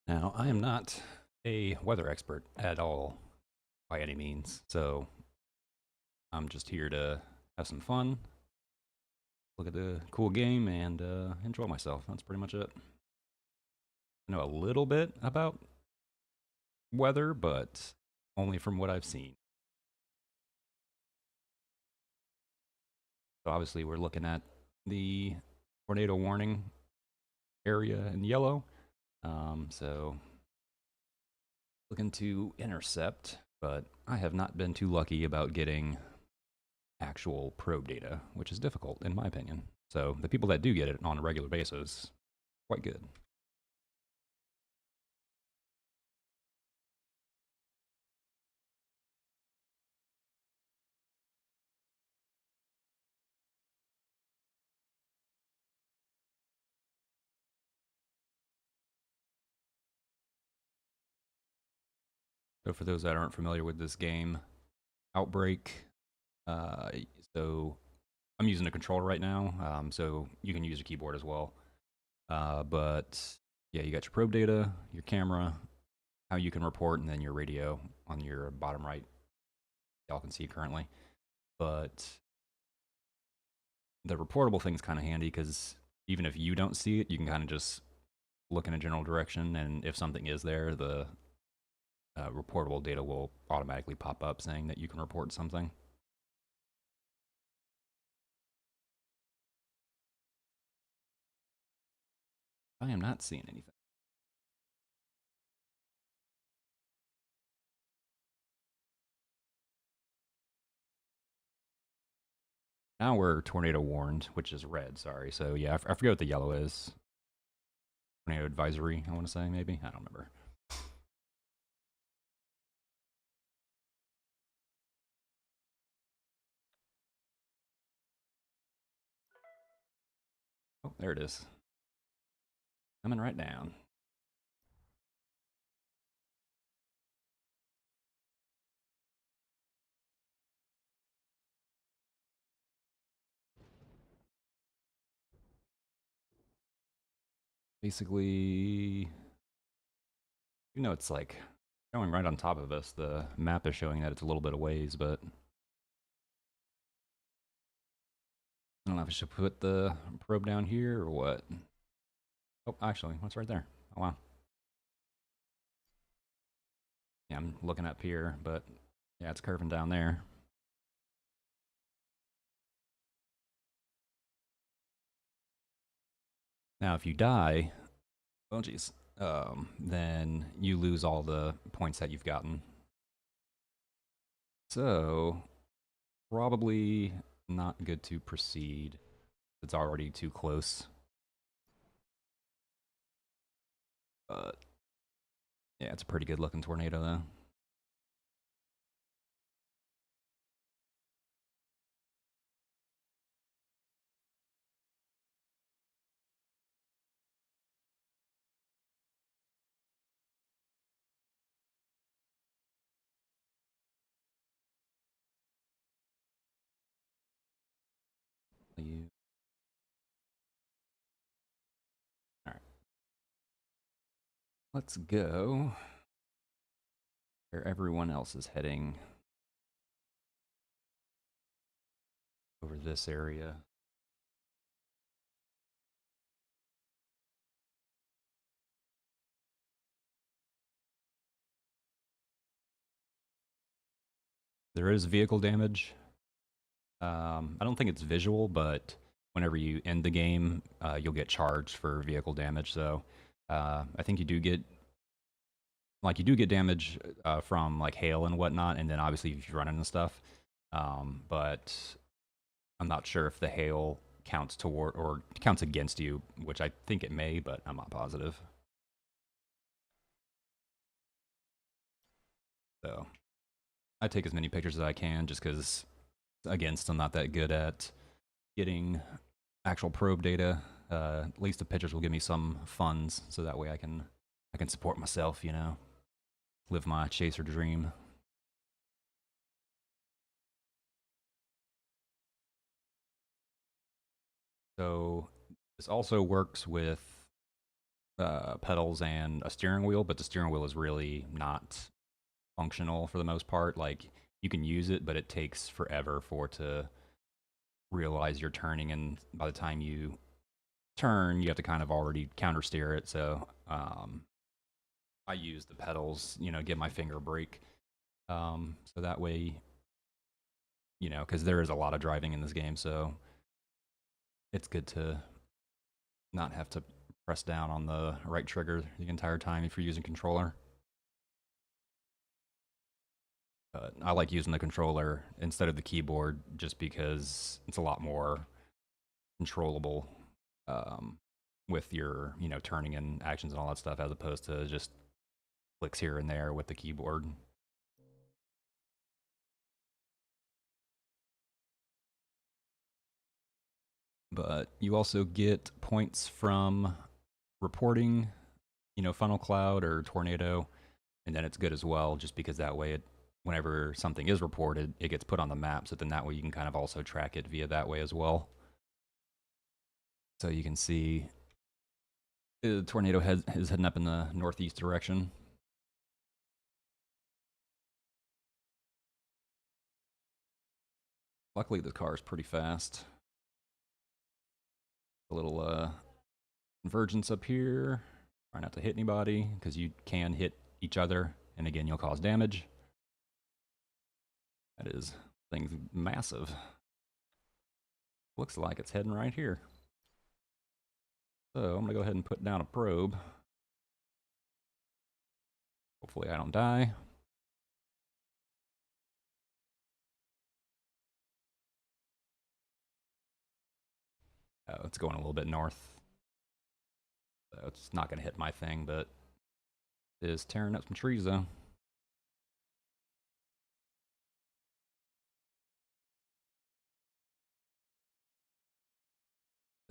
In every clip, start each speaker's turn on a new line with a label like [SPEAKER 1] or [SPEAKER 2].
[SPEAKER 1] Now, I am not a weather expert at all by any means, so I'm just here to have some fun, look at the cool game, and enjoy myself. That's pretty much it. I know a little bit about weather, but only from what I've seen. So obviously, we're looking at the tornado warning area in yellow. So looking to intercept, but I have not been too lucky about getting actual probe data, which is difficult in my opinion. So the people that do get it on a regular basis, quite good. So for those that aren't familiar with this game, Outbreak. Uh, so I'm using a controller right now, so you can use a keyboard as well. But yeah, you got your probe data, your camera, how you can report, and then your radio on your bottom right. Y'all can see currently. But the reportable thing's kind of handy because even if you don't see it, you can kind of just look in a general direction, and if something is there, the reportable data will automatically pop up saying that you can report something. I am not seeing anything. Now we're tornado warned, which is red. Sorry. So yeah, I forget what the yellow is. Tornado advisory. I want to say maybe. I don't remember. Oh, there it is. Coming right down. Basically, it's like going right on top of us. The map is showing that it's a little bit of ways, but I don't know if I should put the probe down here or what. Oh, actually, what's right there? Oh wow. Yeah, I'm looking up here, but yeah, it's curving down there. Now, if you die, oh geez, then you lose all the points that you've gotten. So probably not good to proceed. It's already too close. But yeah, it's a pretty good looking tornado though. You, all right, let's go where everyone else is heading over this area. There is vehicle damage. I don't think it's visual, but whenever you end the game, you'll get charged for vehicle damage. So I think you do get damage from like hail and whatnot, and then obviously if you run into stuff. But I'm not sure if the hail counts toward or counts against you, which I think it may, but I'm not positive. So I take as many pictures as I can, just because again, still not that good at getting actual probe data. At least the pictures will give me some funds, so that way I can support myself. Live my chaser dream. So this also works with pedals and a steering wheel, but the steering wheel is really not functional for the most part. Like you can use it, but it takes forever for it to realize you're turning, and by the time you turn, you have to kind of already counter steer it. So I use the pedals, give my finger a break. So that way, because there is a lot of driving in this game, so it's good to not have to press down on the right trigger the entire time if you're using controller. But I like using the controller instead of the keyboard just because it's a lot more controllable um, with your, turning and actions and all that stuff as opposed to just clicks here and there with the keyboard. But you also get points from reporting, funnel cloud or tornado, and then it's good as well just because that way whenever something is reported, it gets put on the map, so then that way you can kind of also track it via that way as well. So you can see the tornado is heading up in the northeast direction. Luckily, the car is pretty fast. A little convergence up here. Try not to hit anybody because you can hit each other, and again, you'll cause damage. That is thing's massive. Looks like it's heading right here. So I'm gonna go ahead and put down a probe. Hopefully I don't die. Oh, it's going a little bit north. So it's not gonna hit my thing, but it is tearing up some trees though.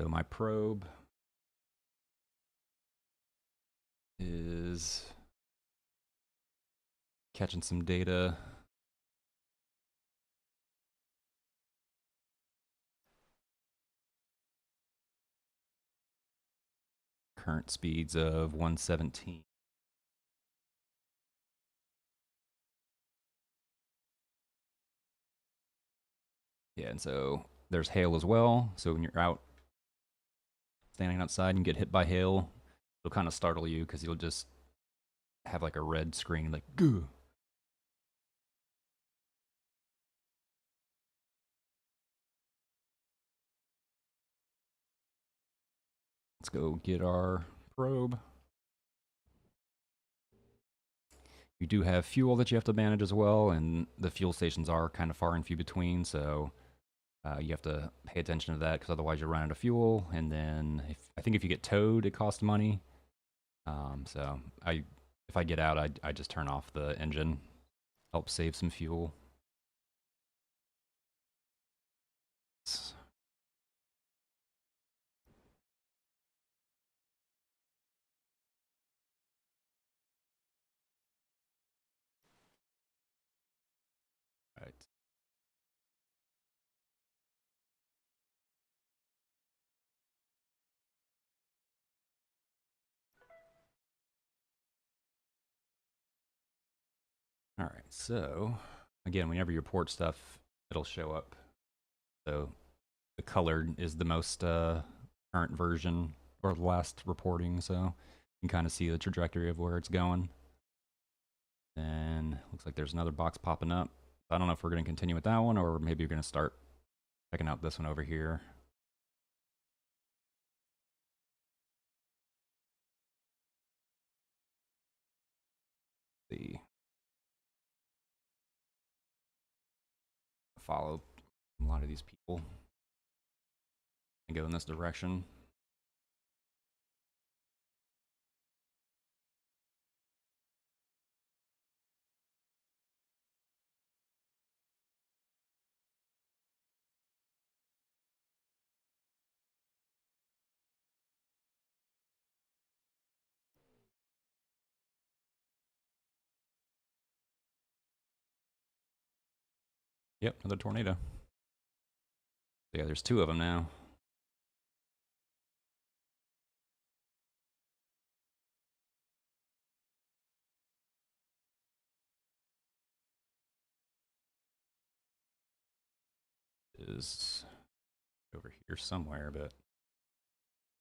[SPEAKER 1] So my probe is catching some data. Current speeds of 117. Yeah, and so there's hail as well. So when you're out standing outside and get hit by hail, it'll kind of startle you because you'll just have like a red screen like goo. Let's go get our probe. You do have fuel that you have to manage as well, and the fuel stations are kind of far and few between, so you have to pay attention to that because otherwise you'll run out of fuel. And then I think if you get towed, it costs money. So if I get out, I just turn off the engine, help save some fuel. Right. All right. So again, whenever you report stuff, it'll show up. So the colored is the most current version or the last reporting, so you can kind of see the trajectory of where it's going. And looks like there's another box popping up. I don't know if we're going to continue with that one or maybe we're going to start checking out this one over here. See, follow a lot of these people and go in this direction. Yep, another tornado. So yeah, there's two of them now. is over here somewhere, but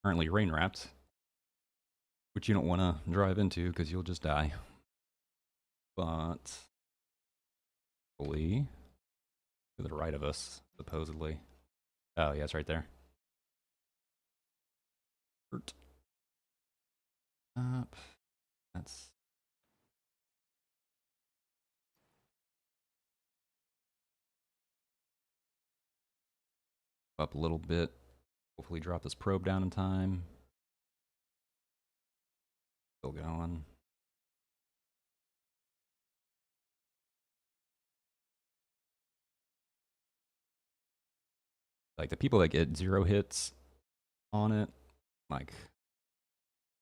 [SPEAKER 1] currently rain wrapped, which you don't want to drive into because you'll just die. But hopefully, to the right of us, supposedly. Oh, yeah, it's right there. Up. That's up a little bit. Hopefully drop this probe down in time. Still going. Like the people that get 0 hits on it, like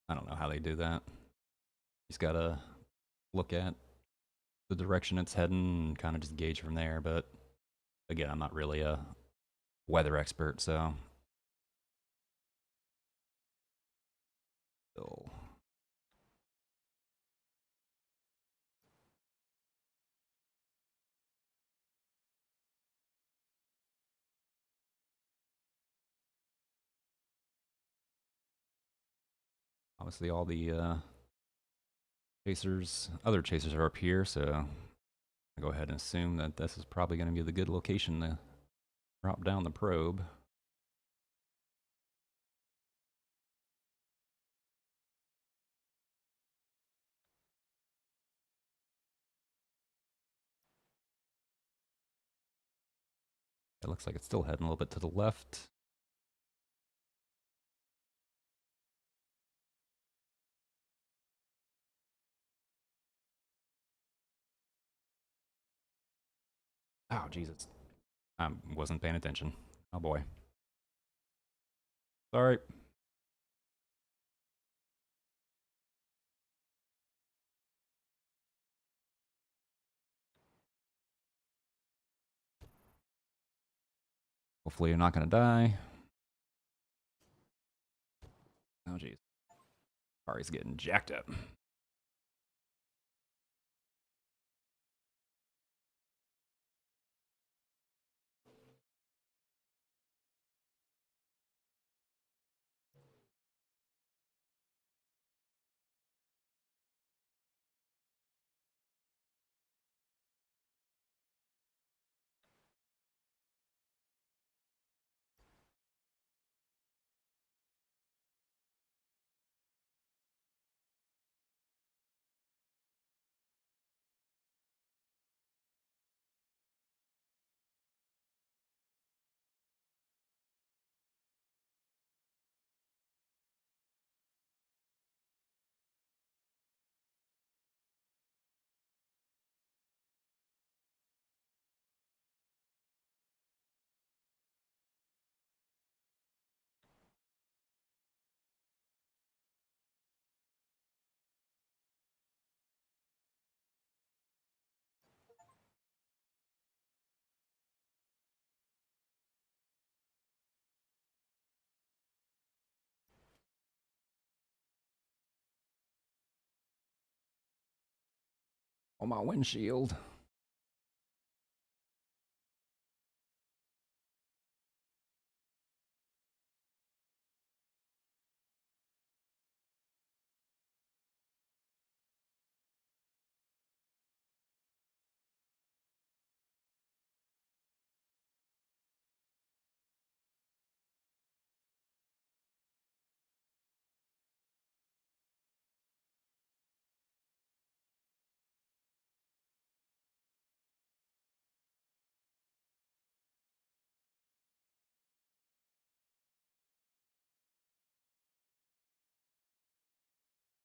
[SPEAKER 1] I don't know how they do that. You just gotta look at the direction it's heading and kind of just gauge from there. But again, I'm not really a weather expert, so still. Obviously, all the other chasers are up here, so I go ahead and assume that this is probably going to be the good location to drop down the probe. It looks like it's still heading a little bit to the left. Oh, Jesus. I wasn't paying attention. Oh, boy. Sorry. Hopefully you're not going to die. Oh, jeez. Kari's getting jacked up. On my windshield.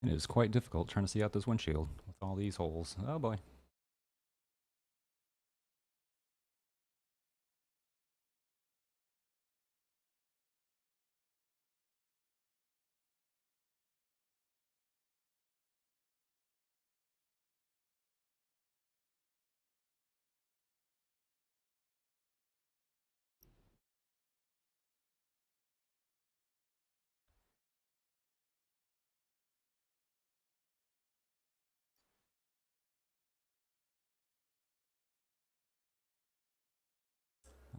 [SPEAKER 1] It is quite difficult trying to see out this windshield with all these holes. Oh boy.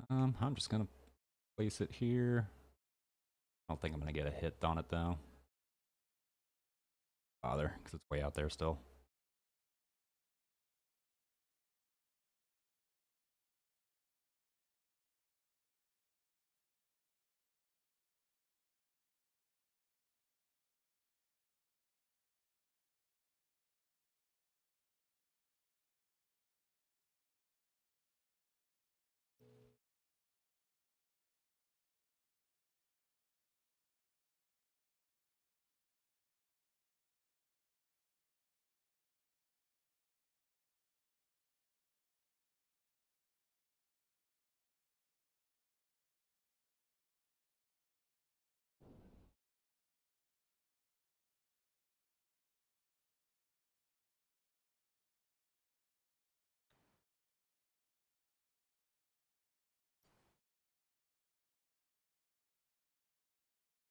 [SPEAKER 1] I'm just gonna place it here. I don't think I'm gonna get a hit on it though. Bother, because it's way out there still.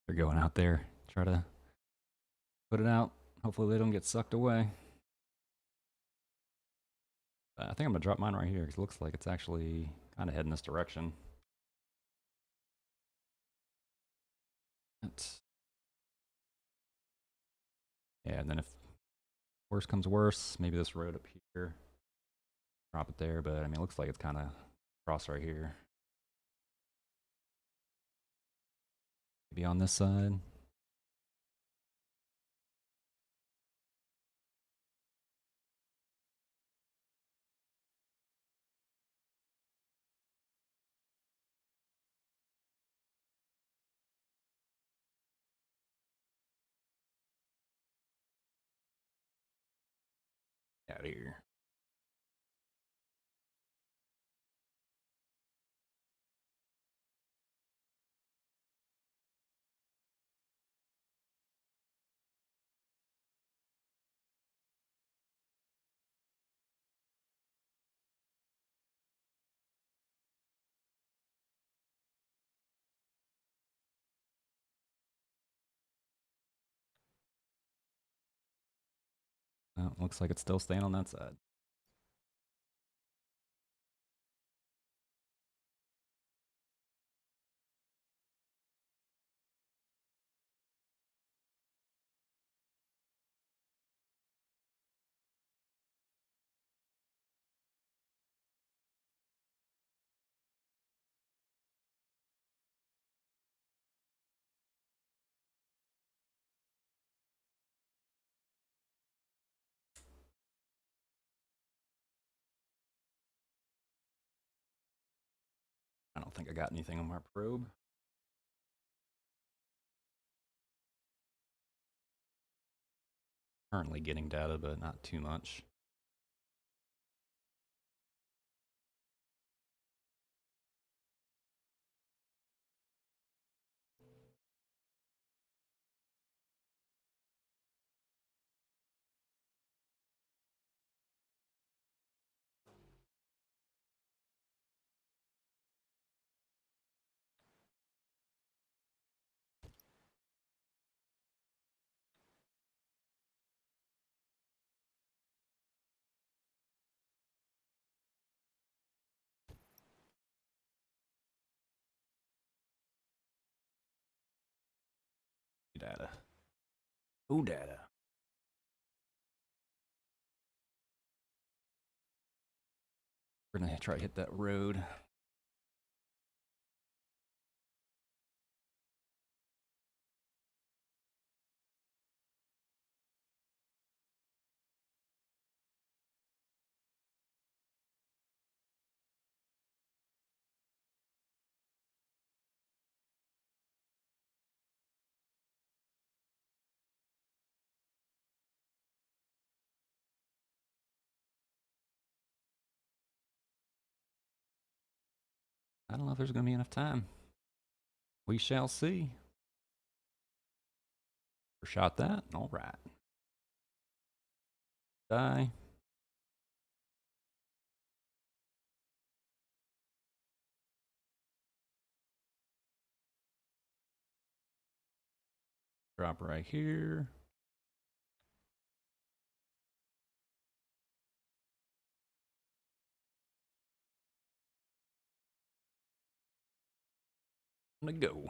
[SPEAKER 1] They're going out there, try to put it out. Hopefully they don't get sucked away. I think I'm gonna drop mine right here because it looks like it's actually kind of heading this direction. That's, yeah, and then if worse comes worse, maybe this road up here, drop it there. But I mean, it looks like it's kind of cross right here. Maybe on this side. Out here. Oh, looks like it's still staying on that side. I don't think I got anything on my probe. Currently getting data, but not too much. Data. Oh, data. We're gonna try to hit that road. I don't know if there's gonna be enough time. We shall see. Shot that. All right. Die. Drop right here. gonna go.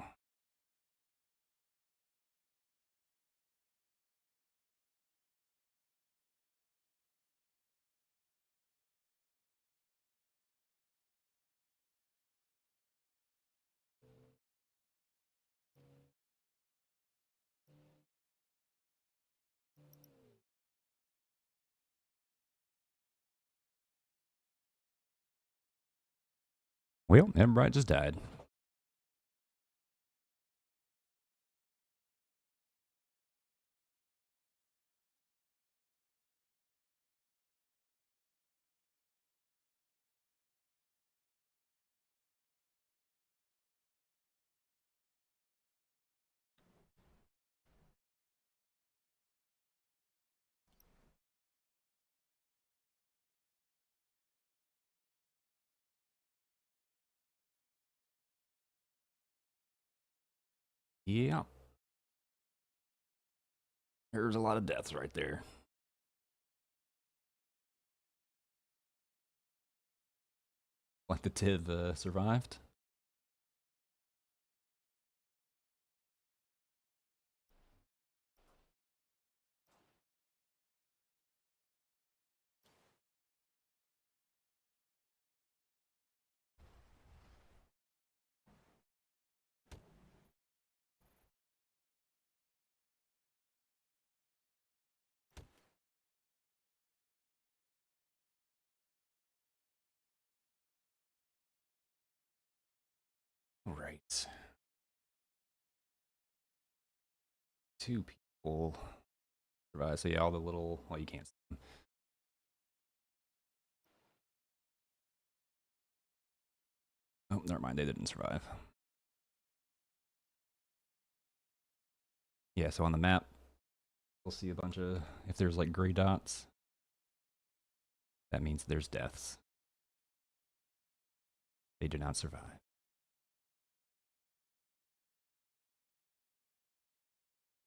[SPEAKER 1] Well, everybody just died. Yeah. There's a lot of deaths right there. Like the Tiv survived. Right. Two people survived. So yeah, all the little, well, you can't see them. Oh, never mind. They didn't survive. Yeah, so on the map, we'll see a bunch of, if there's like gray dots, that means there's deaths. They do not survive.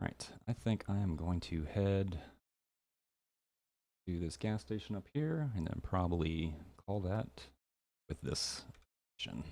[SPEAKER 1] Right. I think I am going to head to this gas station up here and then probably call that with this mission.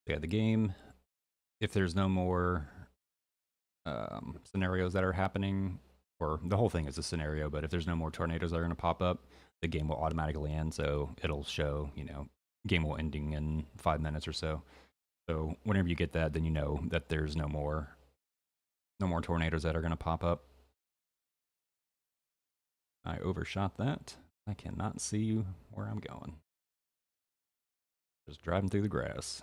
[SPEAKER 1] Yeah, the game, if there's no more scenarios that are happening, or the whole thing is a scenario, but if there's no more tornadoes that are going to pop up, the game will automatically end. So it'll show, game will ending in 5 minutes or so. So whenever you get that, then you know that there's no more tornadoes that are going to pop up. I overshot that. I cannot see where I'm going. Just driving through the grass.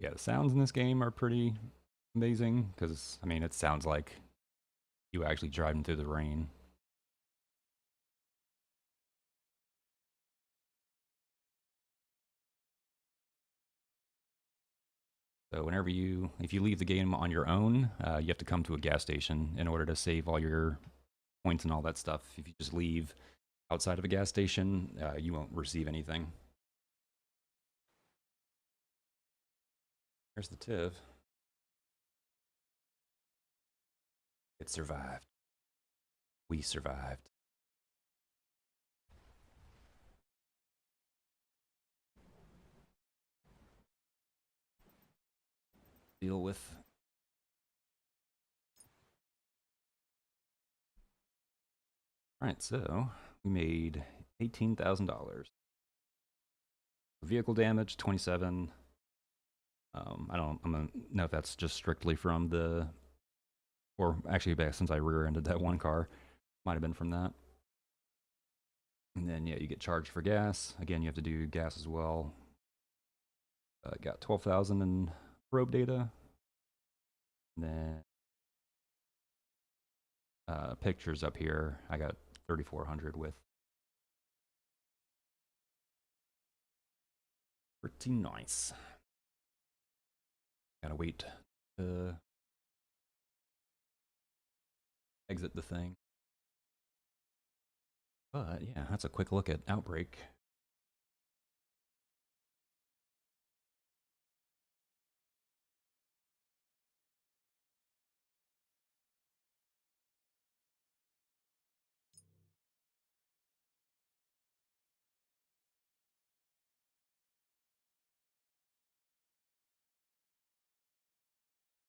[SPEAKER 1] Yeah, the sounds in this game are pretty amazing because, I mean, it sounds like you actually driving through the rain. So if you leave the game on your own, you have to come to a gas station in order to save all your points and all that stuff. If you just leave outside of a gas station, you won't receive anything. There's the Tiv. It survived. We survived. Deal with All right, so we made $18,000. Vehicle damage 27. I don't know if that's just strictly from the, or actually since I rear-ended that one car, might have been from that. And then yeah, you get charged for gas. Again, you have to do gas as well. Got 12,000 in probe data. And then pictures up here. I got 3,400 with. Pretty nice. Gotta wait to exit the thing. But yeah, that's a quick look at OUTBRK.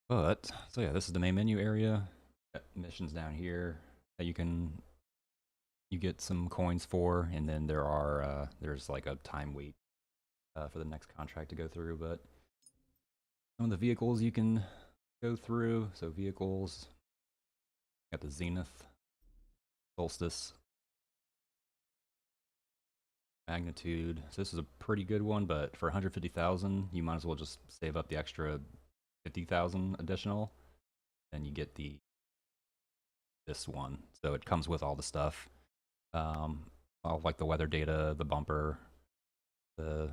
[SPEAKER 1] But so yeah, this is the main menu area. Got missions down here that you get some coins for, and then there's like a time wait for the next contract to go through. But some of the vehicles you can go through. So vehicles, got the Zenith, Solstice, Magnitude. So this is a pretty good one, but for 150,000, you might as well just save up the extra 50,000 additional, and you get this one. So it comes with all the stuff. All like the weather data, the bumper, the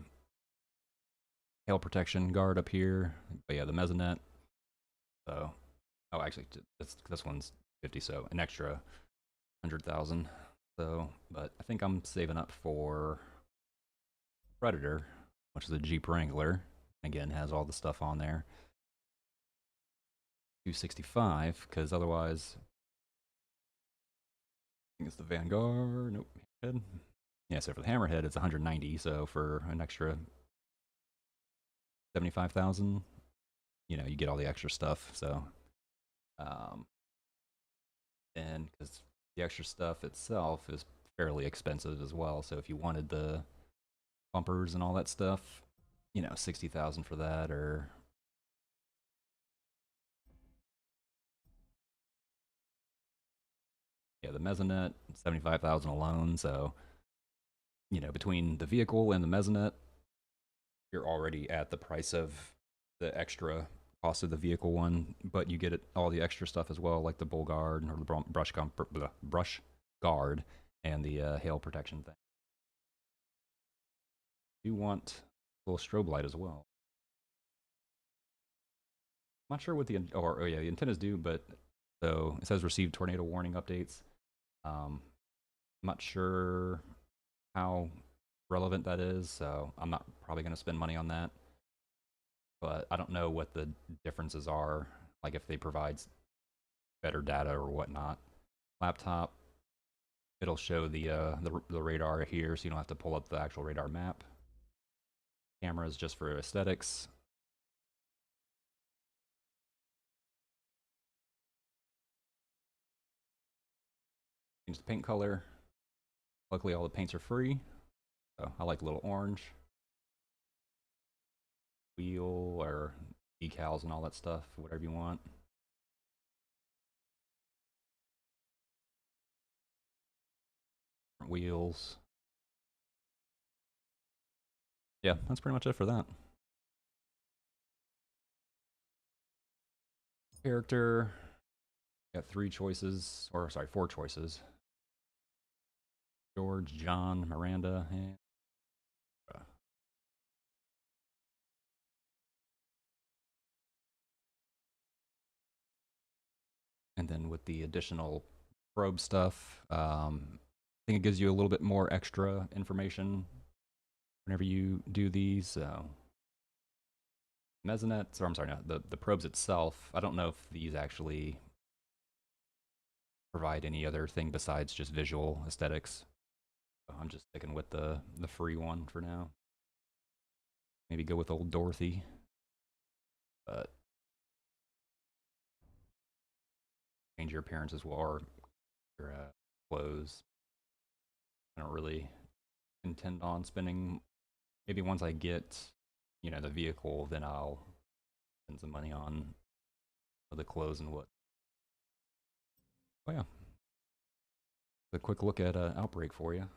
[SPEAKER 1] hail protection guard up here. But yeah, the mesonet. So, oh, actually, this one's 50, so an extra 100,000. So, but I think I'm saving up for Predator, which is a Jeep Wrangler. Again, has all the stuff on there. 265, because otherwise, I think it's the Vanguard. Nope, Hammerhead. Yeah, so for the Hammerhead, it's 190. So for an extra 75,000, you get all the extra stuff. So, and because the extra stuff itself is fairly expensive as well. So if you wanted the bumpers and all that stuff, 60,000 for that, or yeah, the mesonet 75,000 alone. So between the vehicle and the mesonet, you're already at the price of the extra cost of the vehicle one, but you get all the extra stuff as well, like the bull guard or the brush guard and the hail protection thing. You want a little strobe light as well. I'm not sure what the yeah, the antennas do, but so it says receive tornado warning updates. I'm not sure how relevant that is, so I'm not probably going to spend money on that. But I don't know what the differences are, like if they provide better data or whatnot. Laptop, it'll show the radar here, so you don't have to pull up the actual radar map. Cameras just for aesthetics. Change the paint color. Luckily, all the paints are free. So I like a little orange. Wheel or decals and all that stuff, whatever you want. Wheels. Yeah, that's pretty much it for that. Character. Got 3 choices, or sorry, 4 choices. George, John, Miranda, and then with the additional probe stuff, I think it gives you a little bit more extra information whenever you do these. So mesonets, or I'm sorry, no, the probes itself, I don't know if these actually provide any other thing besides just visual aesthetics. So I'm just sticking with the free one for now. Maybe go with old Dorothy, but change your appearance as well, or your clothes. I don't really intend on spending. Maybe once I get, the vehicle, then I'll spend some money on the clothes and what. Oh yeah, a quick look at Outbreak for you.